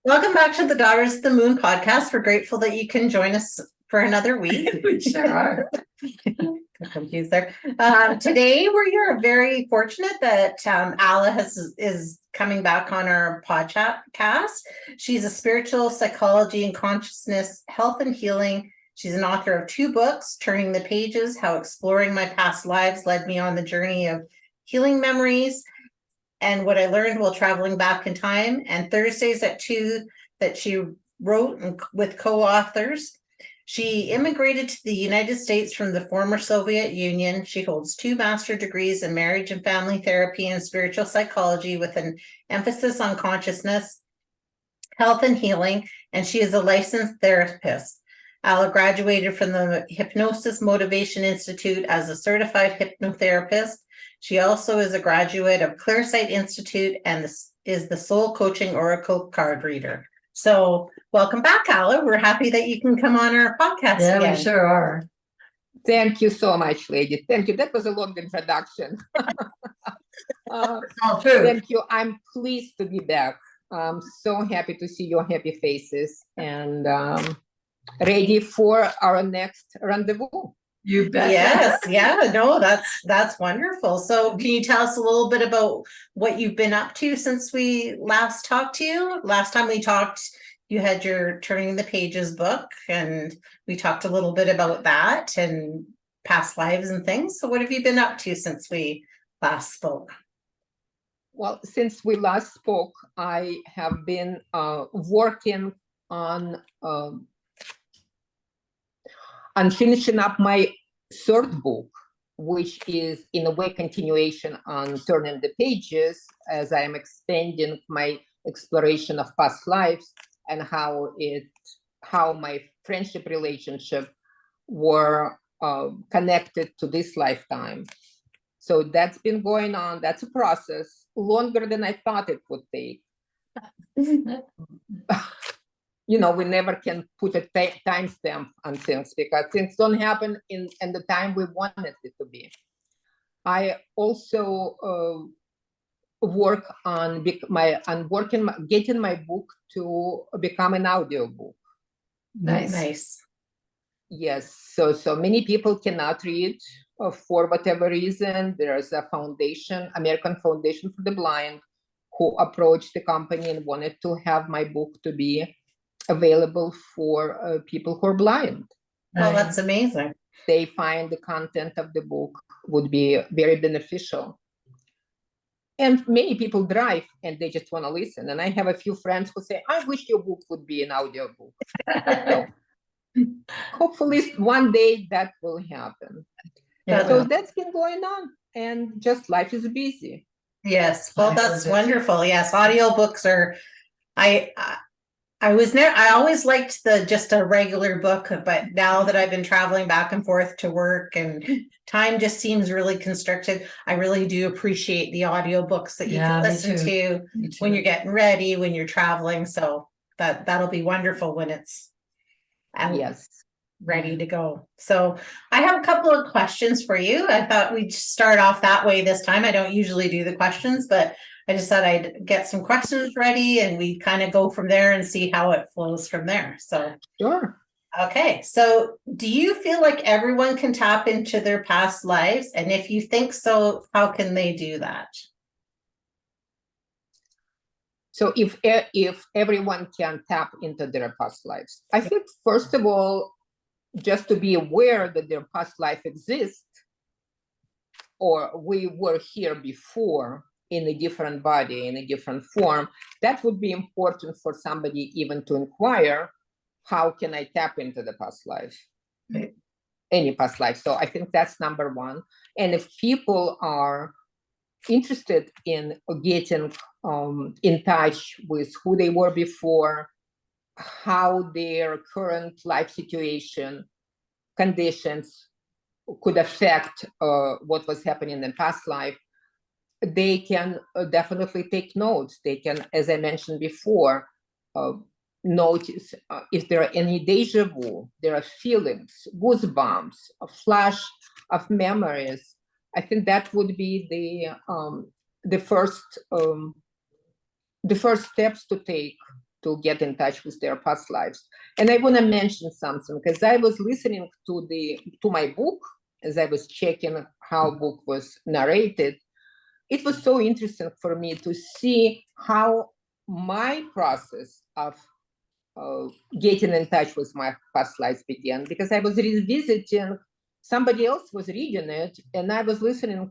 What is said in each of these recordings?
Welcome back to the Daughters of the Moon podcast. We're grateful that you can join us for another week. We sure are. Confused there. Today we're very fortunate that Alla is coming back on our podcast. She's a spiritual psychology and consciousness, health and healing. She's an author of 2 books, Turning the Pages, How Exploring My Past Lives Led Me on the Journey of Healing Memories, and What I Learned While Traveling Back in Time, and Thursdays at 2 that she wrote with co-authors. She immigrated to the United States from the former Soviet Union. She holds 2 master's degrees in marriage and family therapy and spiritual psychology with an emphasis on consciousness, health and healing, and she is a licensed therapist. Alla graduated from the Hypnosis Motivation Institute as a certified hypnotherapist. She also is a graduate of Clearsight Institute and is the Soul Coaching Oracle card reader. So welcome back, Alla. We're happy that you can come on our podcast again. Yeah, we sure are. Thank you so much, lady. Thank you. That was a long introduction. All true. Thank you. I'm pleased to be back. I'm so happy to see your happy faces and ready for our next rendezvous. You bet. Yes, yeah, no, that's wonderful. So can you tell us a little bit about what you've been up to since we last talked to you? Last time we talked, you had your Turning the Pages book, and we talked a little bit about that and past lives and things. So what have you been up to since we last spoke? Well, since we last spoke, I have been working on finishing up my 3rd book, which is in a way continuation on Turning the Pages, as I am expanding my exploration of past lives and how my friendship relationship were connected to this lifetime. So that's been going on. That's a process longer than I thought it would take. You know, we never can put a timestamp on things because things don't happen in the time we wanted it to be. I also work on getting my book to become an audiobook. Nice. Yes, so many people cannot read for whatever reason. There's a foundation, American Foundation for the Blind, who approached the company and wanted to have my book to be available for people who are blind. Oh, that's amazing. They find the content of the book would be very beneficial. And many people drive and they just want to listen. And I have a few friends who say, I wish your book would be an audiobook. So hopefully one day that will happen. So that's been going on, and just life is busy. Yes, well, that's wonderful. Yes, audiobooks are, I always liked just a regular book, but now that I've been traveling back and forth to work and time just seems really constricted, I really do appreciate the audiobooks that you can listen to when you're getting ready, when you're traveling. So that'll be wonderful when it's ready to go. So I have a couple of questions for you. I thought we'd start off that way this time. I don't usually do the questions, but I just thought I'd get some questions ready and we kind of go from there and see how it flows from there. So sure. Okay. So do you feel like everyone can tap into their past lives? And if you think so, how can they do that? So if everyone can tap into their past lives, I think, first of all, just to be aware that their past life exists, or we were here before in a different body, in a different form, that would be important for somebody even to inquire, how can I tap into the past life? Right. Any past life. So I think that's number one. And if people are interested in getting in touch with who they were before, how their current life situation, conditions could affect what was happening in the past life, they can definitely take notes. They can, as I mentioned before, notice if there are any deja vu, there are feelings, goosebumps, a flash of memories. I think that would be the first steps to take to get in touch with their past lives. And I want to mention something, because I was listening to my book as I was checking how book was narrated. It was so interesting for me to see how my process of getting in touch with my past lives began, because I was revisiting, somebody else was reading it, and I was listening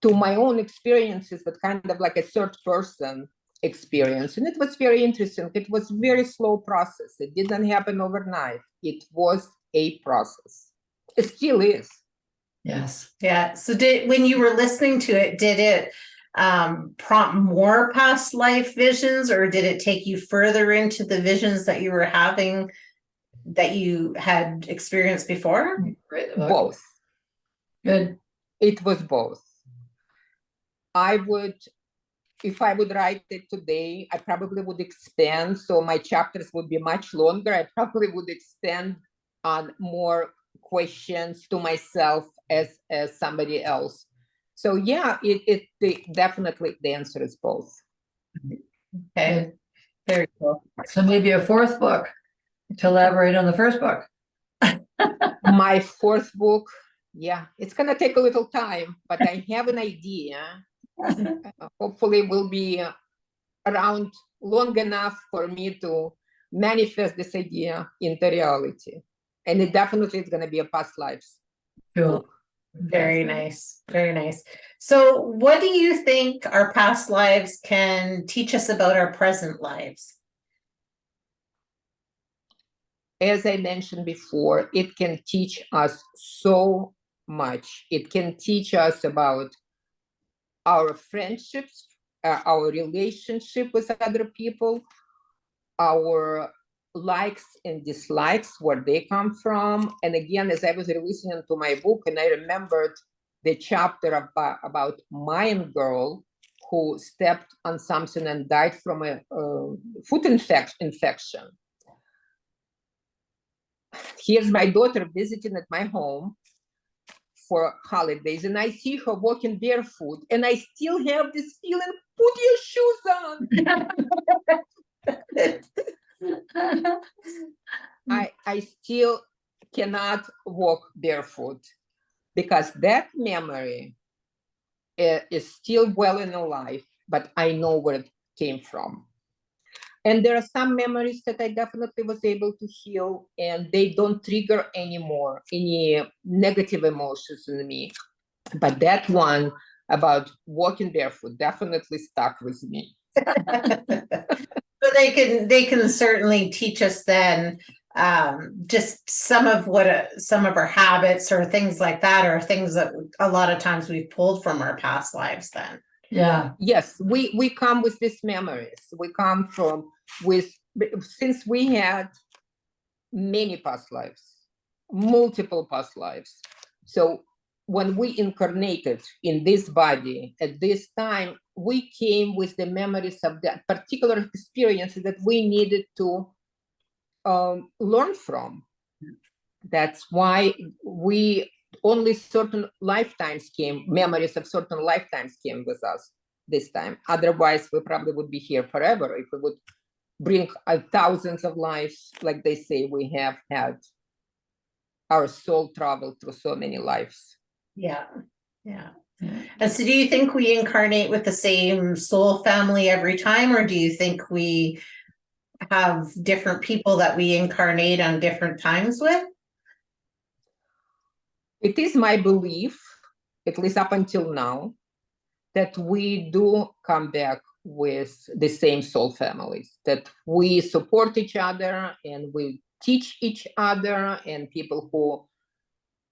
to my own experiences, but kind of like a third person experience. And it was very interesting. It was a very slow process. It didn't happen overnight. It was a process. It still is. Yes. Yeah. So when you were listening to it, did it prompt more past life visions, or did it take you further into the visions that you were having that you had experienced before? Both. Good. It was both. If I would write it today, I probably would expand. So my chapters would be much longer. I probably would expand on more questions to myself as somebody else. So yeah, definitely the answer is both. Okay. Very cool. So maybe a fourth book to elaborate on the first book. My fourth book, yeah, it's gonna take a little time, but I have an idea. Hopefully will be around long enough for me to manifest this idea into reality. And it definitely is going to be a past lives. Cool. Very nice. Very nice. So what do you think our past lives can teach us about our present lives? As I mentioned before, it can teach us so much. It can teach us about our friendships, our relationship with other people, our likes and dislikes, where they come from. And again, as I was listening to my book, and I remembered the chapter about Mayan girl who stepped on something and died from a foot infection. Here's my daughter visiting at my home for holidays, and I see her walking barefoot, and I still have this feeling, put your shoes on. I still cannot walk barefoot, because that memory is still well and alive, but I know where it came from. And there are some memories that I definitely was able to heal, and they don't trigger anymore any negative emotions in me. But that one about walking barefoot definitely stuck with me. But they can certainly teach us then just some of our habits or things like that, or things that a lot of times we've pulled from our past lives then. Yeah. Yes, we come with these memories. We come since we had many past lives, multiple past lives. So when we incarnated in this body at this time, we came with the memories of that particular experiences that we needed to learn from. That's why only certain lifetimes memories of certain lifetimes came with us this time. Otherwise, we probably would be here forever if we would bring thousands of lives, like they say we have had. Our soul traveled through so many lives. Yeah. And so do you think we incarnate with the same soul family every time, or do you think we have different people that we incarnate on different times with? It is my belief, at least up until now, that we do come back with the same soul families, that we support each other and we teach each other, and people who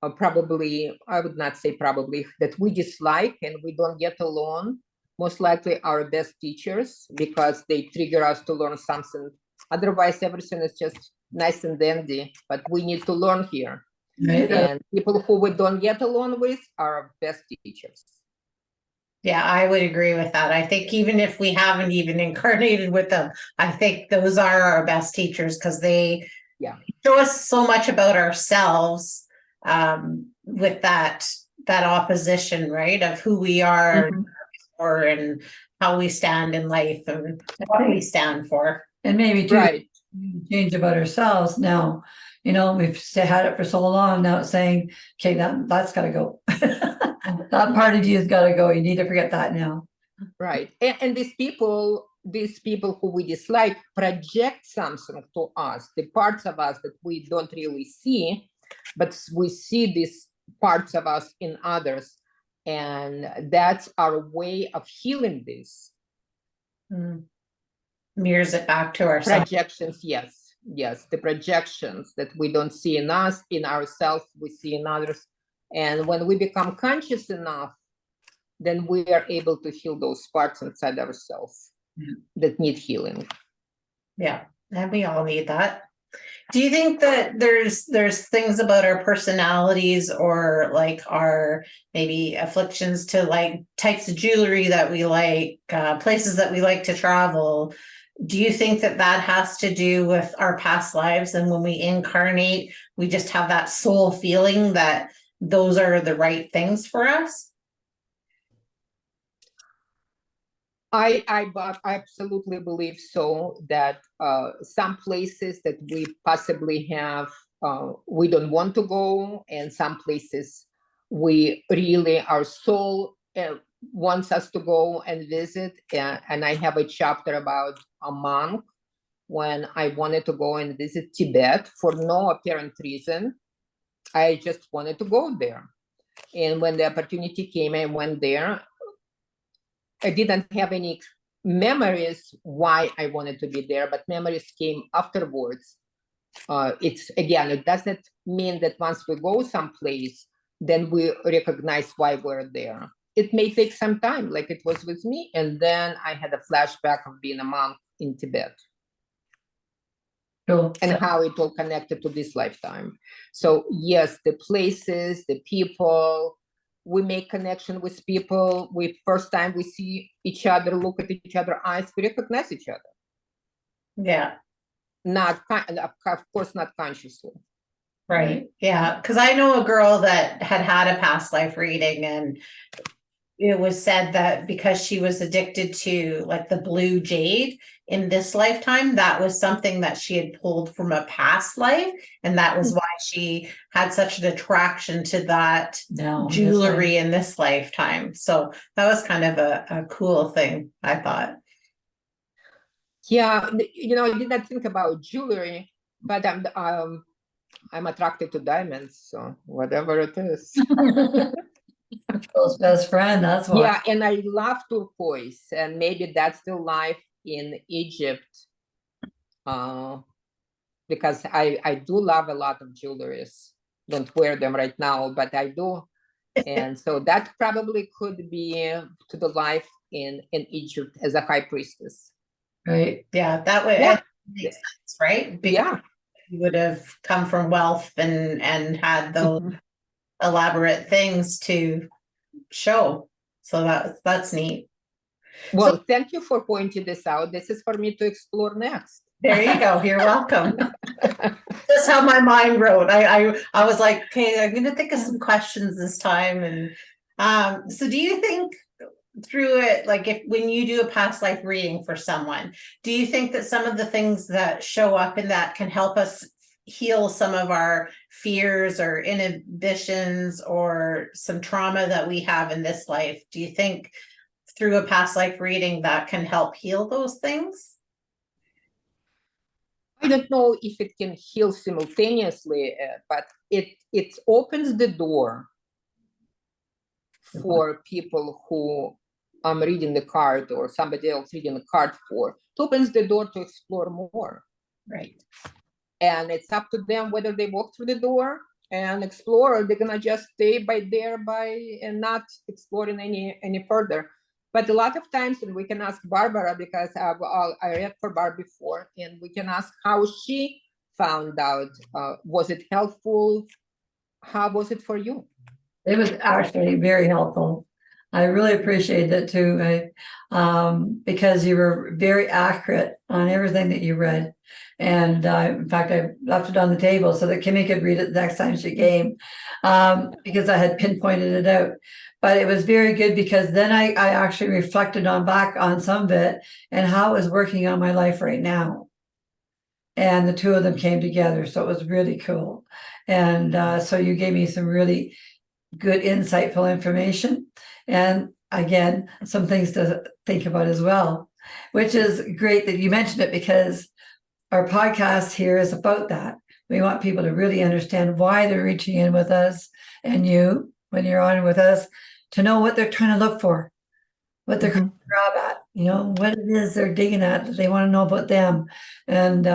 are probably, I would not say probably, that we dislike and we don't get along, most likely our best teachers, because they trigger us to learn something. Otherwise, everything is just nice and dandy, but we need to learn here. Right. And people who we don't get along with are our best teachers. Yeah, I would agree with that. I think even if we haven't even incarnated with them, I think those are our best teachers, because they show us so much about ourselves with that opposition, right, of who we are, and how we stand in life and what we stand for. And maybe too, Right. change about ourselves now. We've had it for so long now, it's saying, okay, that's got to go. That part of you has got to go. You need to forget that now. Right. And these people who we dislike project something to us, the parts of us that we don't really see, but we see these parts of us in others. And that's our way of healing this. Mirrors it back to ourselves. Projections, yes. Yes, the projections that we don't see in us, in ourselves, we see in others. And when we become conscious enough, then we are able to heal those parts inside ourselves that need healing. Yeah, and we all need that. Do you think that there's things about our personalities or like our maybe afflictions to like types of jewelry that we like, places that we like to travel? Do you think that has to do with our past lives, and when we incarnate, we just have that soul feeling that those are the right things for us? I absolutely believe so, that some places that we possibly have, we don't want to go, and some places we really, our soul wants us to go and visit. And I have a chapter about a monk when I wanted to go and visit Tibet for no apparent reason. I just wanted to go there. And when the opportunity came, I went there. I didn't have any memories why I wanted to be there, but memories came afterwards. It doesn't mean that once we go someplace, then we recognize why we're there. It may take some time, like it was with me. And then I had a flashback of being a monk in Tibet. Cool. And how it all connected to this lifetime. So yes, the places, the people, we make connection with people. First time we see each other, look at each other's eyes, we recognize each other. Yeah. Of course, not consciously. Right. Yeah. Because I know a girl that had a past life reading, and it was said that because she was addicted to like the blue jade in this lifetime, that was something that she had pulled from a past life. And that was why she had such an attraction to that jewelry in this lifetime. So that was kind of a cool thing, I thought. Yeah, I did not think about jewelry, but I'm attracted to diamonds, so whatever it is. Close best friend, that's why. Yeah, and I love turquoise, and maybe that's the life in Egypt, because I do love a lot of jewelries. Don't wear them right now, but I do. And so that probably could be to the life in Egypt as a high priestess. Right. Yeah, that would make sense, right? Because you would have come from wealth and had those elaborate things to show. So that's neat. Well, thank you for pointing this out. This is for me to explore next. There you go. You're welcome. That's how my mind wrote. I was like, okay, I'm going to think of some questions this time. And so do you think through it, like when you do a past life reading for someone, do you think that some of the things that show up in that can help us heal some of our fears or inhibitions or some trauma that we have in this life? Do you think through a past life reading that can help heal those things? I don't know if it can heal simultaneously, but it opens the door for people who I'm reading the card or somebody else reading the card for. It opens the door to explore more. Right. And it's up to them whether they walk through the door and explore, or they're gonna just stay and not exploring any further. But a lot of times, and we can ask Barbara, because I read for Barb before, and we can ask how she found out. Was it helpful? How was it for you? It was actually very helpful. I really appreciated it too, because you were very accurate on everything that you read. And in fact, I left it on the table so that Kimmy could read it the next time she came, because I had pinpointed it out. But it was very good because then I actually reflected back on some of it and how it was working on my life right now. and the two of them came together. So it was really cool. And so you gave me some really good, insightful information. And again, some things to think about as well, which is great that you mentioned it, because our podcast here is about that. We want people to really understand why they're reaching in with us, and you, when you're on with us, to know what they're trying to look for, what they're trying to grab at, what it is they're digging at, that they want to know about them. And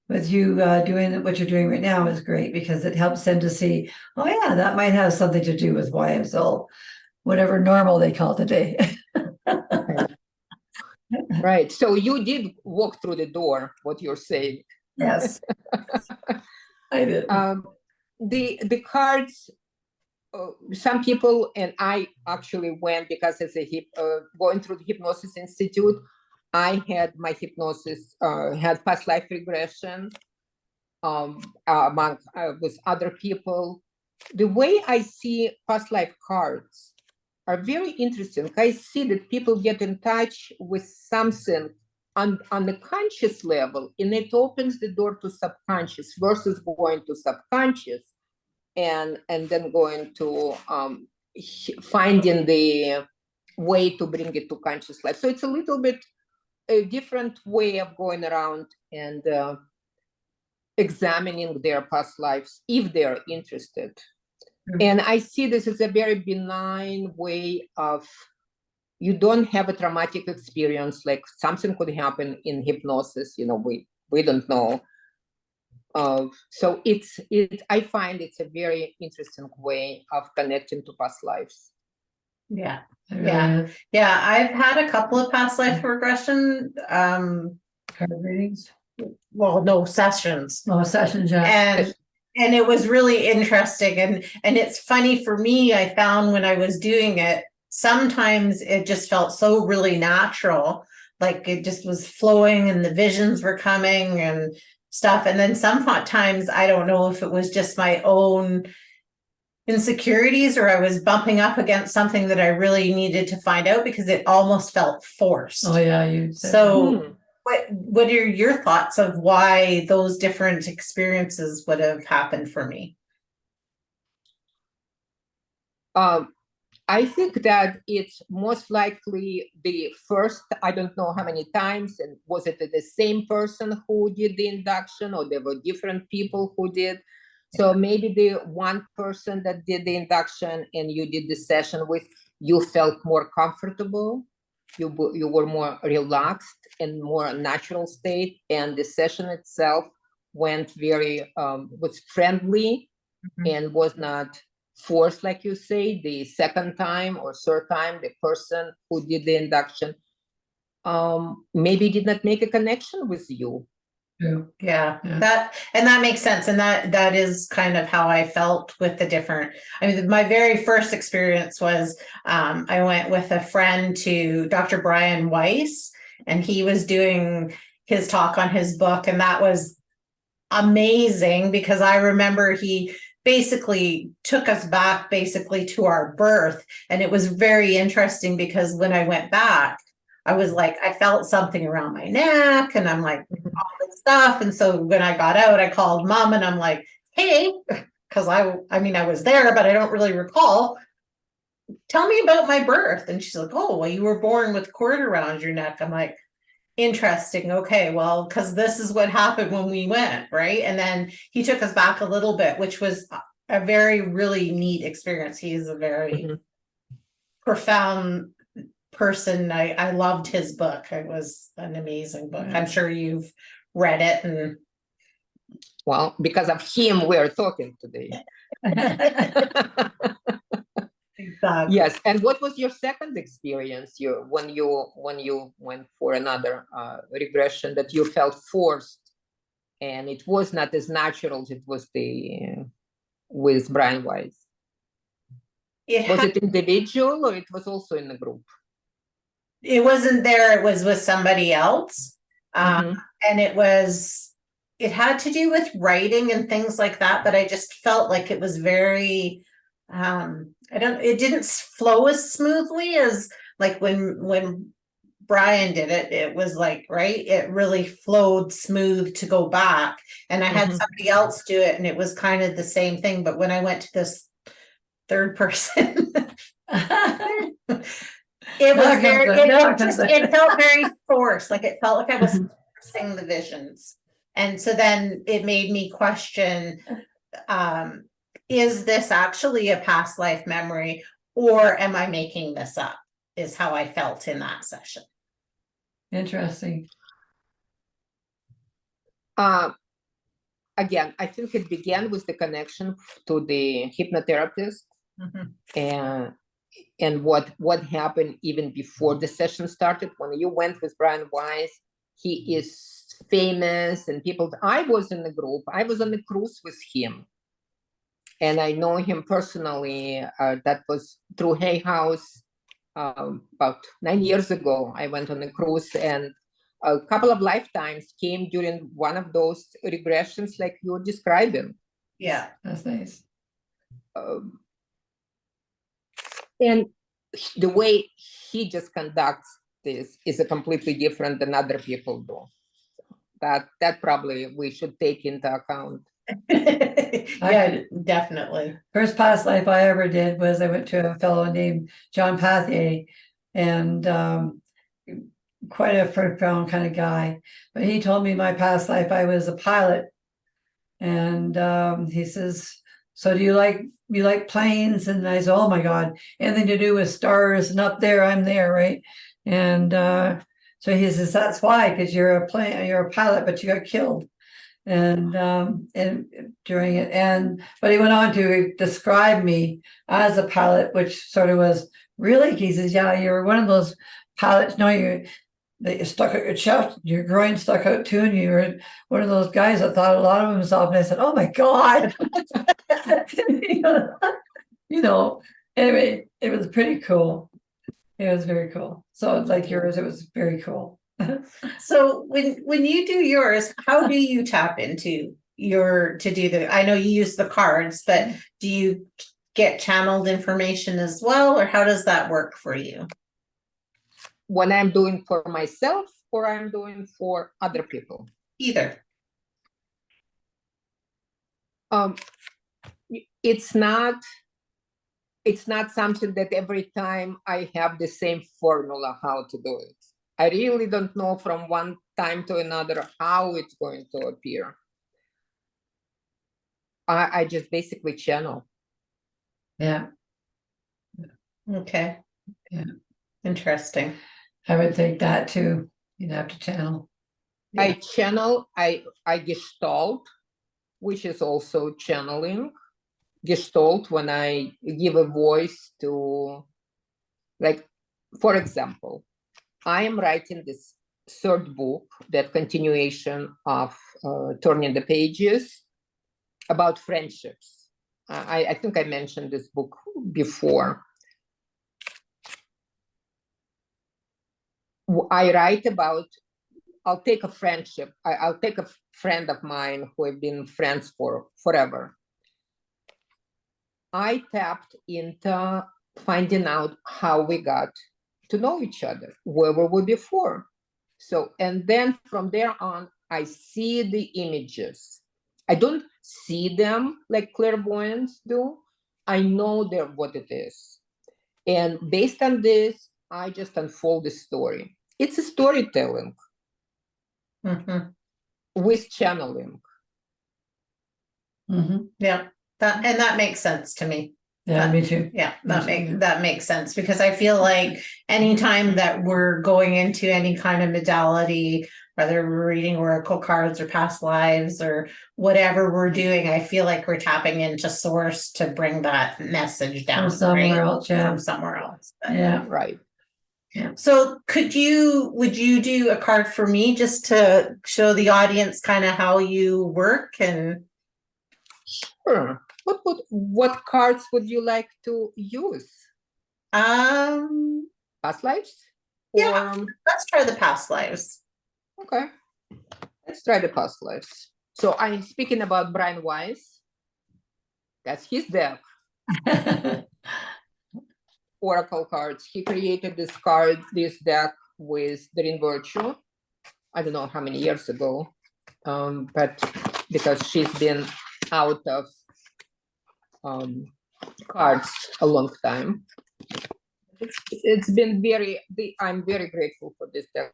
with you doing what you're doing right now is great, because it helps them to see, oh yeah, that might have something to do with why I'm so, whatever normal they call today. Right. So you did walk through the door, what you're saying. Yes, I did. The cards, some people, and I actually went, because as a going through the Hypnosis Institute, I had my hypnosis, had past life regression among with other people. The way I see past life cards are very interesting. I see that people get in touch with something on the conscious level, and it opens the door to subconscious versus going to subconscious and then going to finding the way to bring it to conscious life. So it's a little bit a different way of going around and examining their past lives if they're interested. And I see this as a very benign way of, you don't have a traumatic experience, like something could happen in hypnosis, we don't know. So I find it's a very interesting way of connecting to past lives. Yeah. I've had a couple of past life regression Card readings. well, no, sessions. Oh, sessions, yeah. And it was really interesting. And it's funny for me, I found when I was doing it, sometimes it just felt so really natural, like it just was flowing and the visions were coming and stuff. And then sometimes, I don't know if it was just my own insecurities or I was bumping up against something that I really needed to find out, because it almost felt forced. Oh yeah, you said so what are your thoughts of why those different experiences would have happened for me? I think that it's most likely the first, I don't know how many times, and was it the same person who did the induction, or there were different people who did? So maybe the one person that did the induction and you did the session with, you felt more comfortable, you were more relaxed and more natural state, and the session itself went very, was friendly and was not forced, like you say. The second time or third time, the person who did the induction maybe did not make a connection with you. Yeah, that makes sense. And that is kind of how I felt with the different, my very first experience was, I went with a friend to Dr. Brian Weiss, and he was doing his talk on his book. And that was amazing, because I remember he basically took us back to our birth. And it was very interesting, because when I went back, I was like, I felt something around my neck, and I'm like, all this stuff. And so when I got out, I called mom and I'm like, hey, because I was there, but I don't really recall. Tell me about my birth. And she's like, oh, well, you were born with cord around your neck. I'm like, interesting. Okay, well, because this is what happened when we went, right? And then he took us back a little bit, which was a very, really neat experience. He is a very profound person. I loved his book. It was an amazing book. I'm sure you've read it. And well, because of him, we're talking today. Exactly. Yes. And what was your second experience when you went for another regression, that you felt forced and it was not as natural as it was with Brian Weiss? Was it individual, or it was also in a group? It wasn't there. It was with somebody else. And it had to do with writing and things like that. But I just felt like it was very, it didn't flow as smoothly as like when Brian did it, it was like, right, it really flowed smooth to go back. And I had Mhm. somebody else do it and it was kind of the same thing. But when I went to this third person, it was Now very, comes the- now comes it felt very forced. Like it felt like I was Mhm. forcing the visions. And so then it made me question, is this actually a past life memory or am I making this up? Is how I felt in that session. Interesting. Again, I think it began with the connection to the hypnotherapist and what happened even before the session started. When you went with Brian Weiss, he is famous and people. I was in the group. I was on the cruise with him, and I know him personally. That was through Hay House. About 9 years ago, I went on a cruise, and a couple of lifetimes came during one of those regressions like you're describing. Yeah. That's nice. And the way he just conducts this is a completely different than other people do. That probably we should take into account. Yeah, definitely. First past life I ever did was I went to a fellow named John Pathier, and quite a profound kind of guy. But he told me my past life I was a pilot, and he says, "So do you like planes?" And I said, "Oh my God, anything to do with stars and up there, I'm there, right?" And so he says, "That's why, because you're a pilot, but you got killed." And during it, but he went on to describe me as a pilot, which sort of was really, he says, "Yeah, you're one of those pilots, no, you stuck out your chest, your groin stuck out too, and you were one of those guys that thought a lot of himself." And I said, "Oh my God." you know anyway, it was pretty cool. It was very cool. So like yours, it was very cool. So when you do yours, how do you tap into to do I know you use the cards, but do you get channeled information as well, or how does that work for you? When I'm doing for myself or I'm doing for other people? Either. It's not something that every time I have the same formula how to do it. I really don't know from one time to another how it's going to appear. I just basically channel. Yeah. Okay. Yeah. Interesting. I would think that too. You'd have to channel. Yeah. I channel, I gestalt, which is also channeling. Gestalt, when I give a voice to, like, for example, I am writing this third book, that continuation of Turning the Pages, about friendships. I think I mentioned this book before. I write about, I'll take a friendship. I'll take a friend of mine who have been friends for forever. I tapped into finding out how we got to know each other, where were we before. So, and then from there on, I see the images. I don't see them like clairvoyants do. I know what it is. And based on this, I just unfold the story. It's a storytelling with channeling. Yeah. That makes sense to me. Yeah, me too. Yeah, Me too. that makes sense, because I feel like anytime that we're going into any kind of modality, whether we're reading oracle cards or past lives or whatever we're doing, I feel like we're tapping into source to bring that message down From somewhere right? else, yeah. From somewhere else. Yeah. Right. So would you do a card for me just to show the audience kind of how you work? And Sure. What cards would you like to use? Past lives? Yeah, let's try the past lives. Okay. Let's try the past lives. So I'm speaking about Brian Weiss. That's his deck. Oracle cards. He created this deck with Doreen Virtue. I don't know how many years ago, but because she's been out of cards a long time. It's been I'm very grateful for this deck.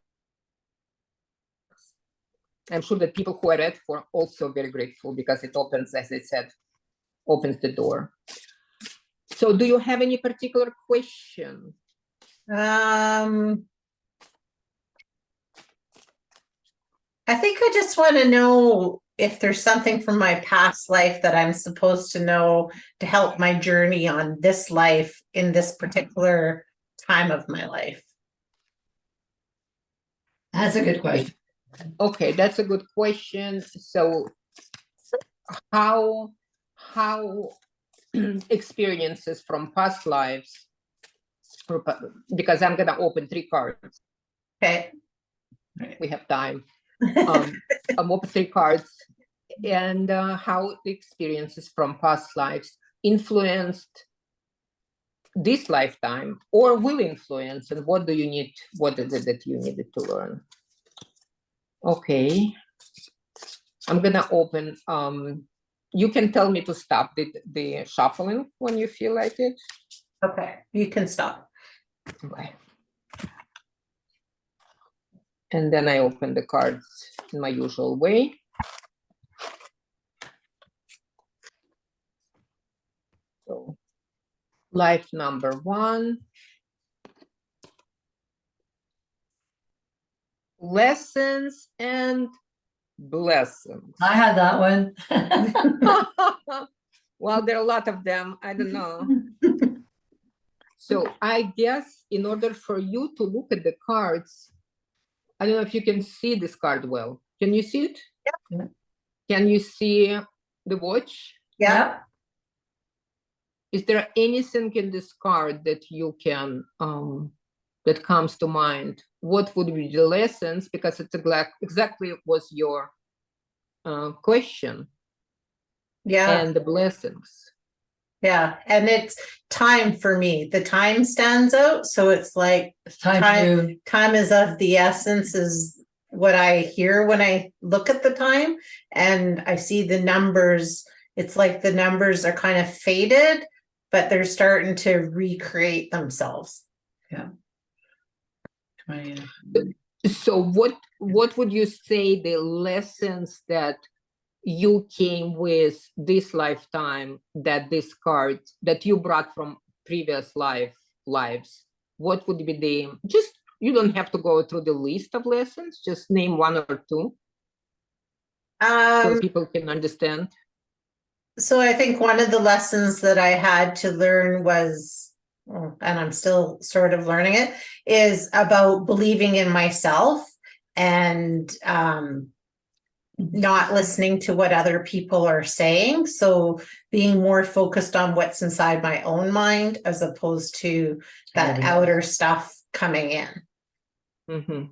I'm sure that people who I read for are also very grateful because it opens, as I said, opens the door. So do you have any particular question? I think I just want to know if there's something from my past life that I'm supposed to know to help my journey on this life in this particular time of my life. That's a good question. Okay, that's a good question. So how experiences from past lives, because I'm gonna open 3 cards. Okay. We have time. I'm open 3 cards, and how the experiences from past lives influenced this lifetime or will influence, and what is it that you needed to learn? Okay, I'm gonna open. You can tell me to stop the shuffling when you feel like it. Okay, you can stop. Okay. And then I open the cards in my usual way. So, life number 1. Lessons and blessings. I had that one. Well, there are a lot of them. I don't know. So I guess in order for you to look at the cards, I don't know if you can see this card well. Can you see it? Yeah. Can you see the watch? Yeah. Is there anything in this card that you can that comes to mind? What would be the lessons? Because it's exactly was your question. Yeah. And the blessings. Yeah. And it's time for me. The time stands out. So it's like It's time time is of the essence is what I hear when I look at the time and I see the numbers. It's like the numbers are kind of faded, but they're starting to recreate themselves. Yeah. So what would you say the lessons that you came with this lifetime, that this card that you brought from previous lives? What would be you don't have to go through the list of lessons, just name 1 or 2 so people can understand. So I think one of the lessons that I had to learn was, and I'm still sort of learning it, is about believing in myself and not listening to what other people are saying. So being more focused on what's inside my own mind as opposed to that outer stuff coming in. Mm-hmm.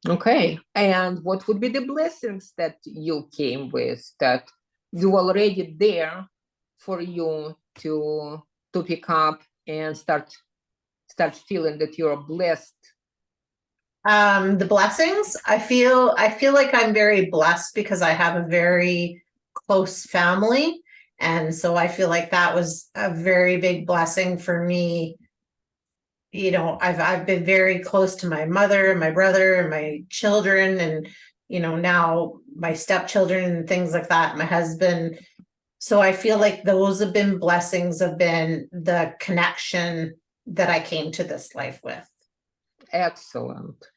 Okay, and what would be the blessings that you came with that you already there for you to pick up and start feeling that you're blessed? The blessings, I feel like I'm very blessed because I have a very close family. And so I feel like that was a very big blessing for me. You know, I've been very close to my mother and my brother and my children and, you know, now my stepchildren and things like that, my husband. So I feel like those have been blessings, have been the connection that I came to this life with. Excellent.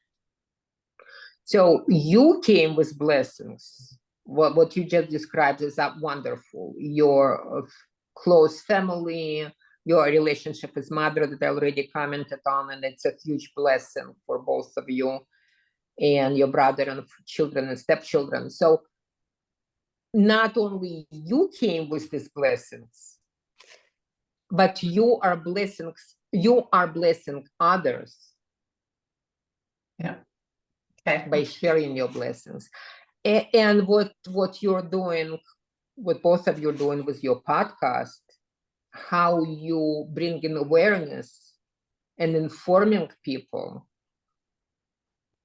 So you came with blessings. What you just described is that wonderful. Your close family, your relationship with mother that I already commented on, and it's a huge blessing for both of you and your brother and children and stepchildren. So not only you came with these blessings, but you are blessing others. Yeah. Okay. By sharing your blessings. And what you're doing, what both of you are doing with your podcast, how you bring in awareness and informing people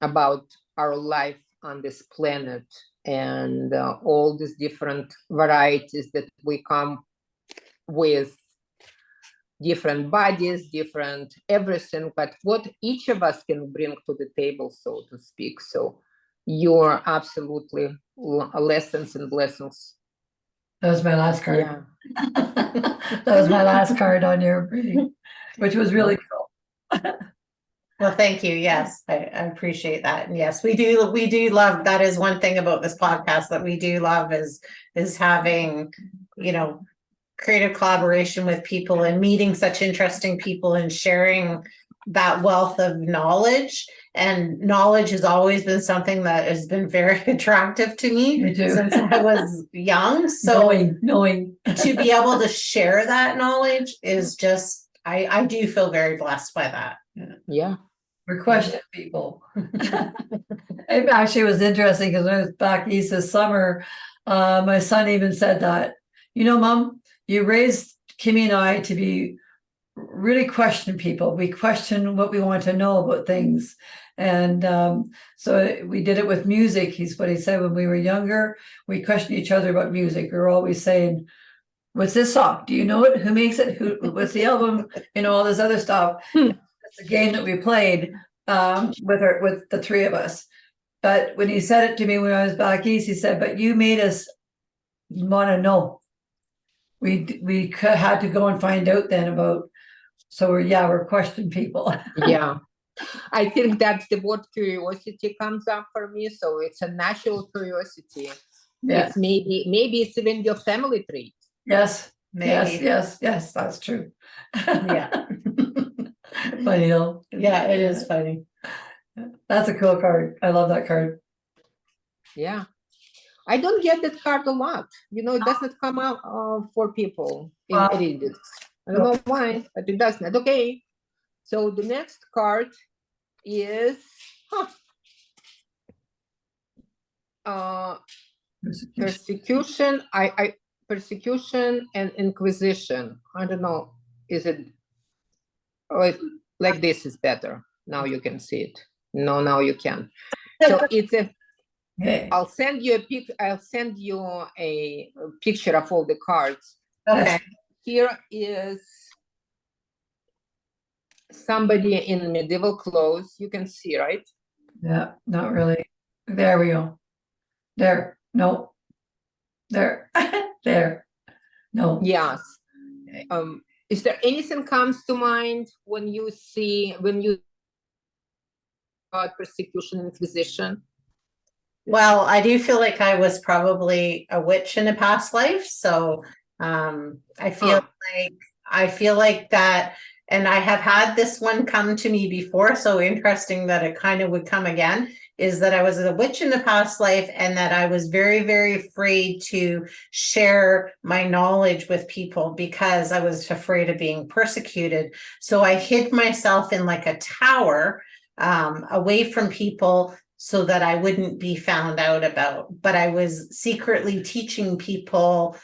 about our life on this planet and all these different varieties that we come with, different bodies, different everything, but what each of us can bring to the table, so to speak. So you're absolutely lessons and blessings. That was my last card. Yeah. That was my last card on your reading, which was really cool. Well, thank you. Yes, I appreciate that. And yes, we do love, that is one thing about this podcast that we do love is having, creative collaboration with people and meeting such interesting people and sharing that wealth of knowledge. And knowledge has always been something that has been very attractive to me since I was young. So knowing to be able to share that knowledge is just, I do feel very blessed by that. Yeah. We're question people. It actually was interesting because when I was back east this summer, my son even said that, Mom, you raised Kimmy and I to be really question people. We question what we want to know about things. And so we did it with music. He's what he said when we were younger. We questioned each other about music. We were always saying, what's this song? Do you know it? Who makes it? What's the album? All this other stuff. It's a game that we played with the three of us. But when he said it to me when I was back east, he said, but you made us want to know. We had to go and find out then about, so we're question people. Yeah. I think that's the word curiosity comes up for me. So it's a natural curiosity. Yeah. It's maybe it's even your family trait. Yes. Maybe. Yes, that's true. Yeah. Funny though. Yeah, it is funny. That's a cool card. I love that card. Yeah. I don't get that card a lot. It doesn't come out for people in readings. I don't know why, but it does not. Okay. So the next card is persecution. Persecution and inquisition. I don't know. Is it like this is better? Now you can see it. No, now you can. So it's a. Okay. I'll send you a picture of all the cards. Okay. Here is somebody in medieval clothes. You can see, right? Yeah, not really. There we go. There. No. There. There. No. Yes. Is there anything comes to mind when you about persecution and inquisition? Well, I do feel like I was probably a witch in a past life. So I feel like that, and I have had this one come to me before. So interesting that it kind of would come again, is that I was a witch in the past life and that I was very, very afraid to share my knowledge with people because I was afraid of being persecuted. So I hid myself in like a tower away from people so that I wouldn't be found out about. But I was secretly teaching people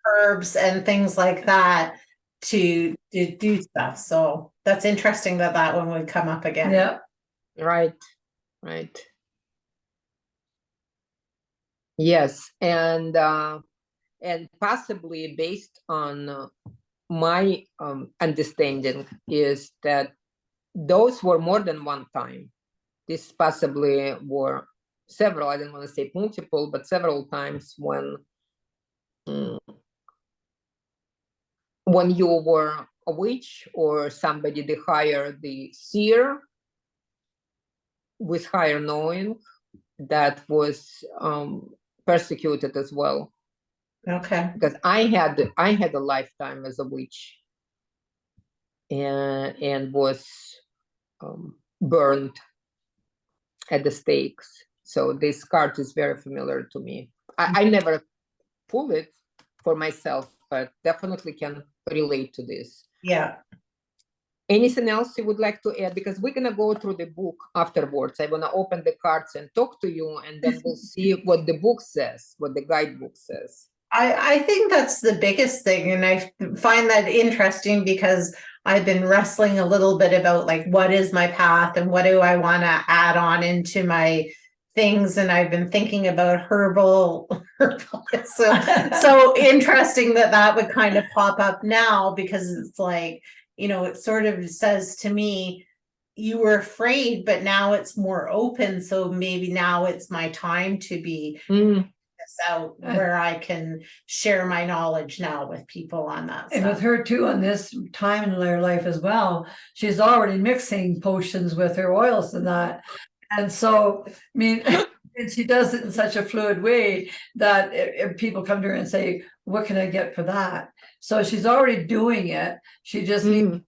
herbs and things like that to do stuff. So that's interesting that one would come up again. Yeah. Right. Yes, and possibly based on my understanding is that those were more than one time. This possibly were several, I don't want to say multiple, but several times when you were a witch or somebody, the seer with higher knowing, that was persecuted as well. Okay. Because I had a lifetime as a witch and was burned at the stakes. So this card is very familiar to me. I never pull it for myself, but definitely can relate to this. Yeah. Anything else you would like to add? Because we're going to go through the book afterwards. I want to open the cards and talk to you, and then we'll see what the book says, what the guidebook says. I think that's the biggest thing. And I find that interesting because I've been wrestling a little bit about like, what is my path and what do I want to add on into my things? And I've been thinking about herbalism. So interesting that that would kind of pop up now because it's like, it sort of says to me, you were afraid, but now it's more open. So maybe now it's my time to be out where I can share my knowledge now with people on that And with stuff. her too, on this time in her life as well, she's already mixing potions with her oils and that. And so, I mean, and she does it in such a fluid way that if people come to her and say, what can I get for that? So she's already doing it. She just needs,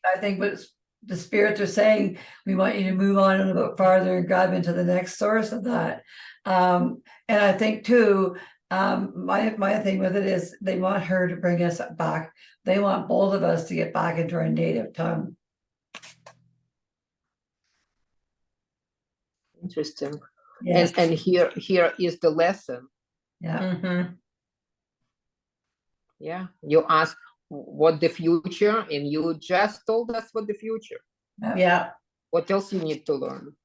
I think what the spirits are saying, we want you to move on a little bit farther and grab into the next source of that. And I think too, my thing with it is they want her to bring us back. They want both of us to get back into our native tongue. Interesting. Yes. And here is the lesson. Yeah. Mhm. Yeah. You ask what the future, and you just told us what the future. Yeah. What else you need to learn?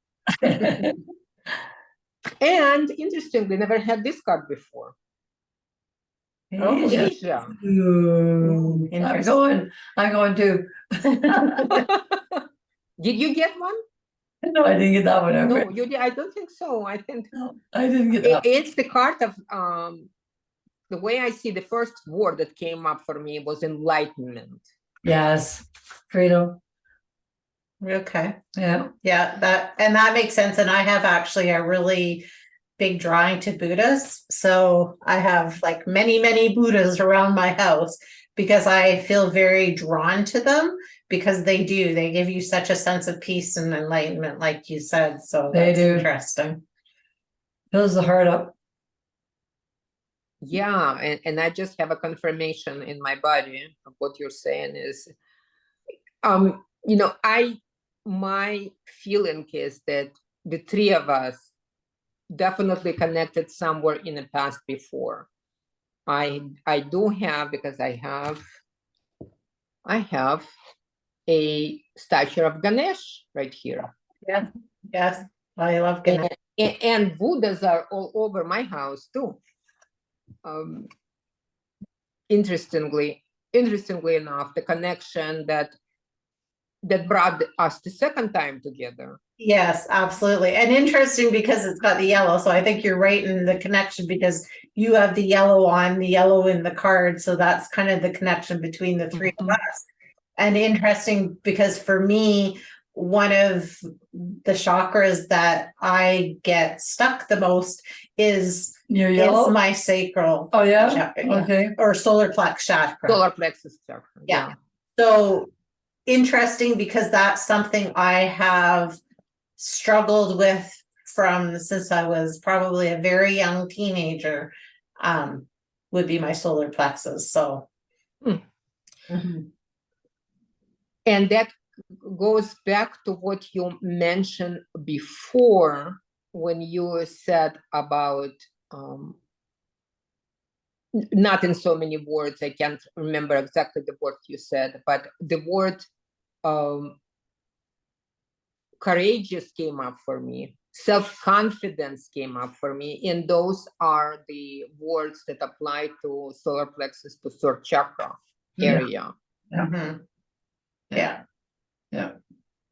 And interestingly, never had this card before. Oh, Asia. Ooh, I'm going to. Did you get one? No, I didn't get that one. No, you did. I don't think so. I think No, I didn't get that. it's the card of the way I see the first word that came up for me was enlightenment. Yes, freedom. Okay. Yeah. Yeah, that makes sense. And I have actually a really big drawing to Buddhas. So I have like many, many Buddhas around my house because I feel very drawn to them because they give you such a sense of peace and enlightenment, like you said. So They that's do. interesting. Fills the heart up. Yeah, and I just have a confirmation in my body of what you're saying is, my feeling is that the three of us definitely connected somewhere in the past before. I do have, because I have a statue of Ganesh right here. Yeah. Yes. I love Ganesh. And Buddhas are all over my house too. Interestingly enough, the connection that brought us the second time together. Yes, absolutely. And interesting because it's got the yellow. So I think you're right in the connection because you have the yellow in the card. So that's kind of the connection between the three of us. And interesting because for me, one of the chakras that I get stuck the most is my sacral. Oh, yeah? Chakra, okay. Or solar plexus chakra. Solar plexus chakra. Yeah. So interesting because that's something I have struggled with since I was probably a very young teenager, would be my solar plexus. So. And that goes back to what you mentioned before when you said about, not in so many words, I can't remember exactly the word you said, but the word courageous came up for me. Self-confidence came up for me. And those are the words that apply to solar plexus, to third chakra area. Yeah.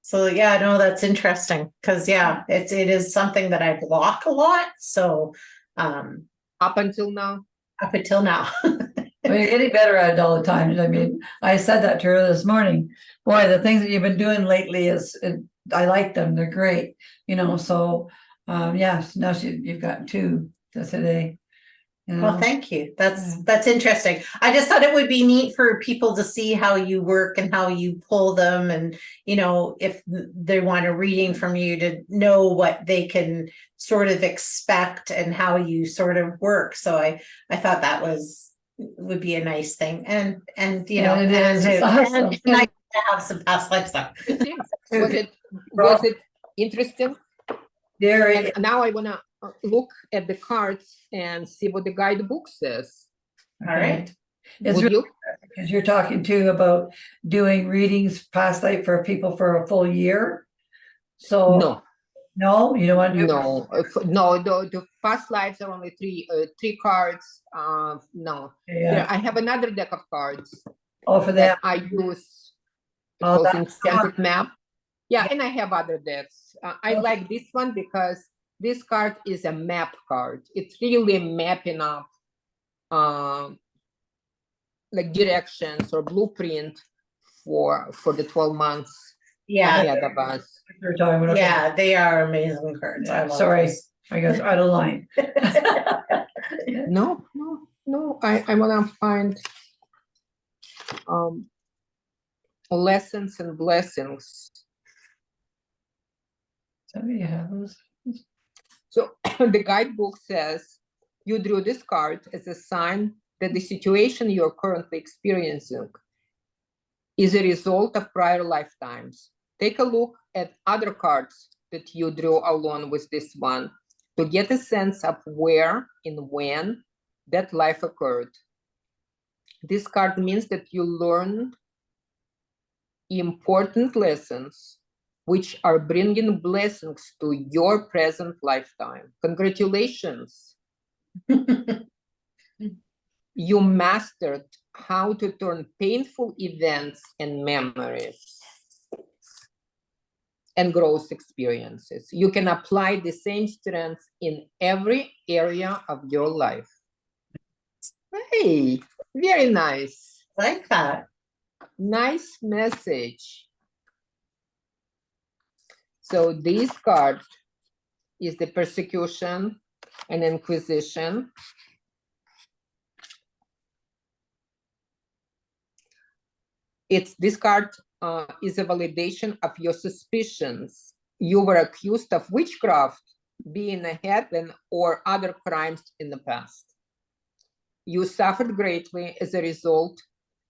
So no, that's interesting because it is something that I block a lot. So up until now. Well, you're getting better at it all the time. I mean, I said that to her this morning. Boy, the things that you've been doing lately I like them. They're great. So now you've got two today. Well, thank you. That's interesting. I just thought it would be neat for people to see how you work and how you pull them, and if they want a reading from you, to know what they can sort of expect and how you sort of work. So I thought that would be a nice thing, and it is. It's awesome. And nice to have some past life stuff. Was it interesting? Very. And now I want to look at the cards and see what the guidebook says. All right. It's Would really, you? because you're talking too about doing readings past life for people for a full year. So No, no, you don't want to do. no, no. The past lives are only three cards. No, Yeah. I have another deck of cards Oh, for that that. I use. It Oh, calls that's Enchanted Map. Yeah, and I have other decks. I Okay. like this one because this card is a map card. It's really mapping up like directions or blueprint for the 12 months Yeah, ahead of us. We're talking about. yeah, they are amazing cards. I Yeah, love sorry, those. I got out of line. No, no, no. I want to find lessons and blessings. So you have those. So the guidebook says you drew this card as a sign that the situation you're currently experiencing is a result of prior lifetimes. Take a look at other cards that you drew along with this one to get a sense of where and when that life occurred. This card means that you learned important lessons which are bringing blessings to your present lifetime. Congratulations. You mastered how to turn painful events and memories and growth experiences. You can apply the same strengths in every area of your life. Hey, very nice. Like that. Nice message. So this card is the persecution and inquisition. This card is a validation of your suspicions. You were accused of witchcraft, being a heathen, or other crimes in the past. You suffered greatly as a result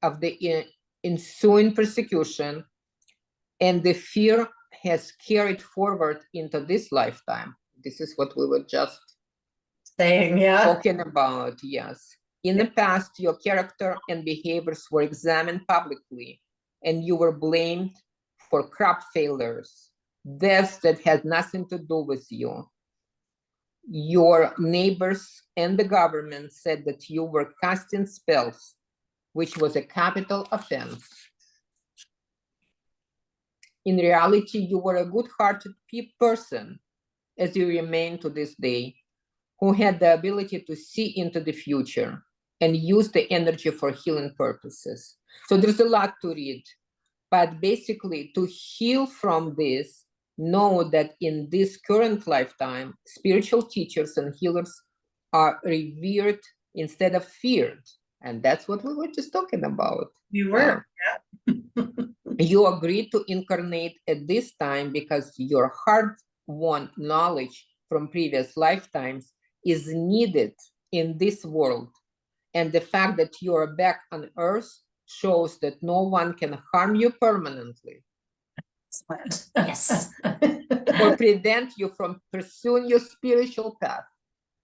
of the ensuing persecution, and the fear has carried forward into this lifetime. This is what we were just Saying, yeah. talking about, yes. In the past, your character and behaviors were examined publicly, and you were blamed for crop failures, deaths that had nothing to do with you. Your neighbors and the government said that you were casting spells, which was a capital offense. In reality, you were a good-hearted person, as you remain to this day, who had the ability to see into the future and use the energy for healing purposes. So there's a lot to read, but basically to heal from this, know that in this current lifetime, spiritual teachers and healers are revered instead of feared. And that's what we were just talking about. You were. You agreed to incarnate at this time because your hard-won knowledge from previous lifetimes is needed in this world. And the fact that you are back on Earth shows that no one can harm you permanently. Yes. Or prevent you from pursuing your spiritual path.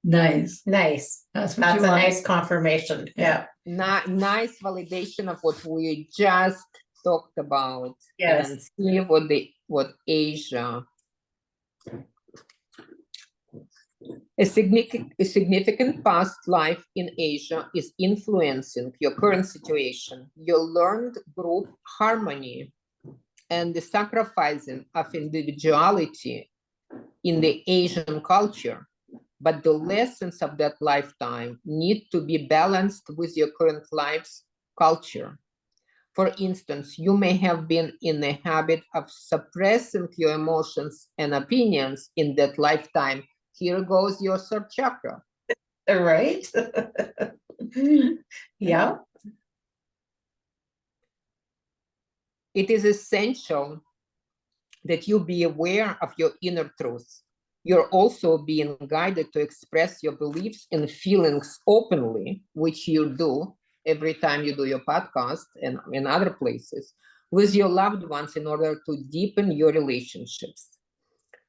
Nice. Nice. That's what That's you a want. nice confirmation. Yeah. Nice validation of what we just talked about. Yes. And see what Asia. A significant past life in Asia is influencing your current situation. You learned group harmony and the sacrificing of individuality in the Asian culture, but the lessons of that lifetime need to be balanced with your current life's culture. For instance, you may have been in the habit of suppressing your emotions and opinions in that lifetime. Here goes your third chakra. Right? Yeah. It is essential that you be aware of your inner truth. You're also being guided to express your beliefs and feelings openly, which you do every time you do your podcast and in other places, with your loved ones in order to deepen your relationships.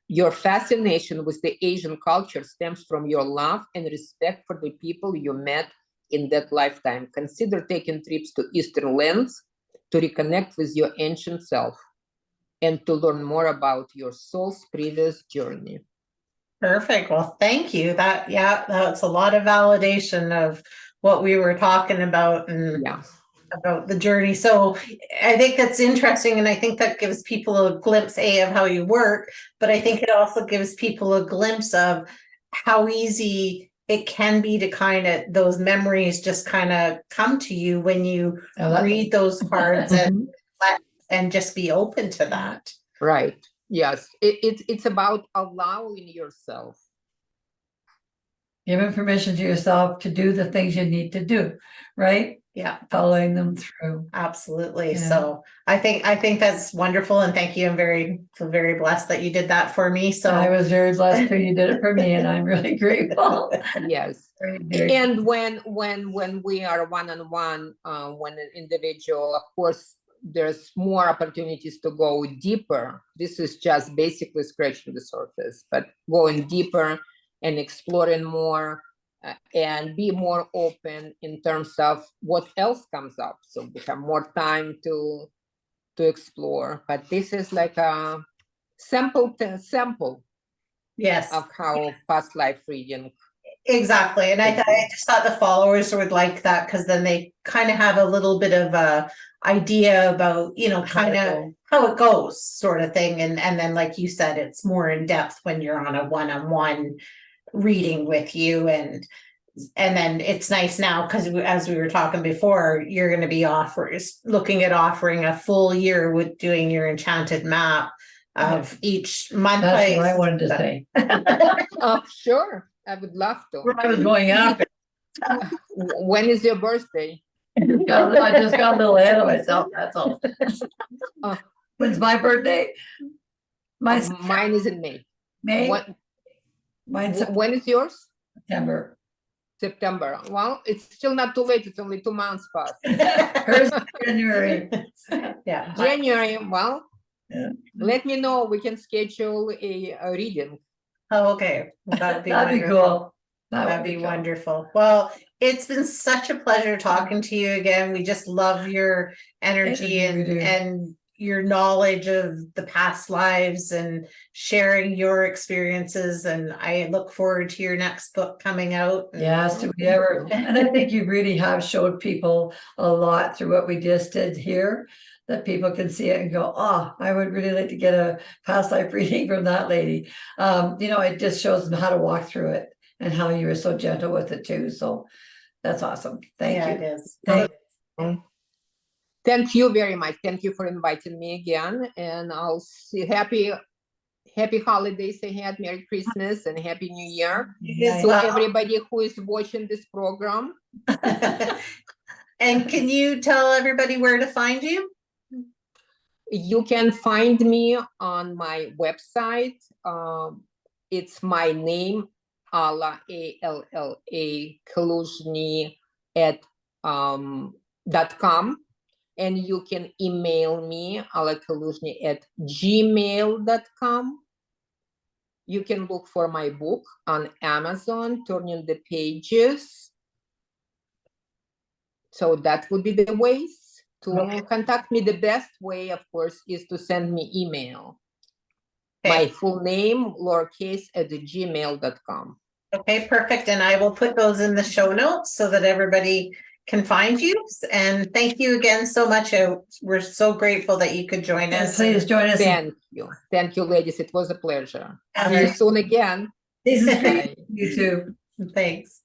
Your fascination with the Asian culture stems from your love and respect for the people you met in that lifetime, consider taking trips to Eastern lands to reconnect with your ancient self and to learn more about your soul's previous journey. Perfect. Well, thank you. That's a lot of validation of what we were talking about and Yeah. about the journey. So I think that's interesting. And I think that gives people a glimpse, of how you work, but I think it also gives people a glimpse of how easy it can be to kind of, those memories just kind of come to you when you read those cards and just be open to that. Right. Yes. It's about allowing yourself. Giving permission to yourself to do the things you need to do, right? Yeah. Following them through. Absolutely. Yeah. So I think that's wonderful. And thank you. I'm very blessed that you did that for me. So I was very blessed too. You did it for me, and I'm really grateful. Yes. Very And when we are one-on-one, when an individual, of course, there's more opportunities to go deeper. This is just basically scratching the surface, but going deeper and exploring more and be more open in terms of what else comes up. So we have more time to explore. But this is like a sample yes. of how past life reading. Exactly. And I just thought the followers would like that because then they kind of have a little bit of a idea about, kind of how it goes sort of thing. And then, like you said, it's more in depth when you're on a one-on-one reading with you. And then it's nice now because as we were talking before, you're going to be looking at offering a full year with doing your enchanted map of each month. That's what I wanted to say. Oh, sure. I would love to. Where I was going after. When is your birthday? I just got a little ahead of myself, that's all. When's my birthday? Mine is in May. May? Mine's when is yours? September. September. Well, it's still not too late. It's only 2 months past. Hers is January. Yeah. January. Well, Yeah. let me know. We can schedule a reading. Oh, okay. Well, that'd be cool. That'd be wonderful. Well, it's been such a pleasure talking to you again. We just love your energy and your knowledge of the past lives and sharing your experiences. And I look forward to your next book coming out. Yes, do we ever? And I think you really have showed people a lot through what we just did here, that people can see it and go, oh, I would really like to get a past life reading from that lady. It just shows them how to walk through it and how you were so gentle with it too. So that's awesome. Thank you. It is. Thank you very much. Thank you for inviting me again. And I'll see happy holidays ahead. Merry Christmas and Happy New Year to everybody who is watching this program. And can you tell everybody where to find you? You can find me on my website. It's my name, Alla, A-L-L-A, Kaluzhny @.com. And you can email me, allakaluzhny @gmail.com. You can look for my book on Amazon, Turning the Pages. So that would be the ways to contact me. The best way, of course, is to send me email. My full name, lowercase, @gmail.com. Okay, perfect. And I will put those in the show notes so that everybody can find you. And thank you again so much. We're so grateful that you could join us. Please join us. Thank you. Thank you, ladies. It was a pleasure. See you soon again. This is great. You too. Thanks.